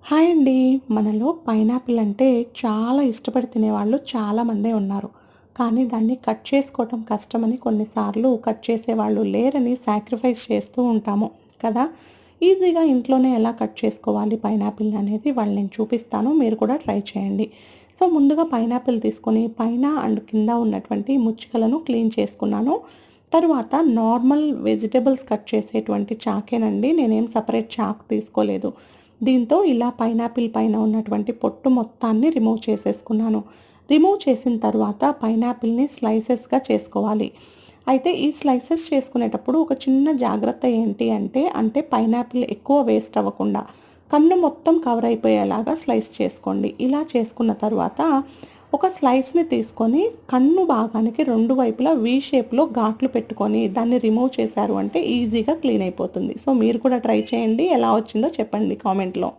Hi అండి. మనలో pineapple అంటే చాలా ఇష్టపడి తినేవాళ్ళు చాలామందే ఉన్నారు. కానీ దాన్ని కట్ చేసుకోవటం కష్టమని కొన్నిసార్లు కట్ చేసేవాళ్ళు లేరని సాక్రిఫైస్ చేస్తూ ఉంటాము కదా! ఈజీగా ఇంట్లోనే ఎలా కట్ చేసుకోవాలి పైనాపిల్‌ని అనేది ఇవాళ నేను చూపిస్తాను. మీరు కూడా ట్రై చేయండి. సో, ముందుగా పైనాపిల్ తీసుకొని పైన అండ్ కింద ఉన్నటువంటి ముచ్చుకలను క్లీన్ చేసుకున్నాను. తరువాత నార్మల్ వెజిటబుల్స్ కట్ చేసేటువంటి చాకేనండి. నేనేం సెపరేట్ చాక్ తీసుకోలేదు. దీంతో ఇలా పైనాపిల్ పైన ఉన్నటువంటి పొట్టు మొత్తాన్ని రిమూవ్ చేసేసుకున్నాను. రిమూవ్ చేసిన తర్వాత పైనాపిల్‌ని స్లైసెస్‌గా చేసుకోవాలి. అయితే ఈ స్లైసెస్ చేసుకునేటప్పుడు ఒక చిన్న జాగ్రత్త ఏంటి అంటే పైనాపిల్ ఎక్కువ వేస్ట్ అవ్వకుండా కన్ను మొత్తం కవర్ అయిపోయేలాగా స్లైస్ చేసుకోండి. ఇలా చేసుకున్న తర్వాత ఒక స్లైస్‌ని తీసుకొని కన్ను భాగానికి 2 వైపులా వి షేప్‌లో ఘాట్లు పెట్టుకొని దాన్ని రిమూవ్ చేశారు అంటే ఈజీగా క్లీన్ అయిపోతుంది. సో, మీరు కూడా ట్రై చేయండి. ఎలా వచ్చిందో చెప్పండి కామెంట్‌లో.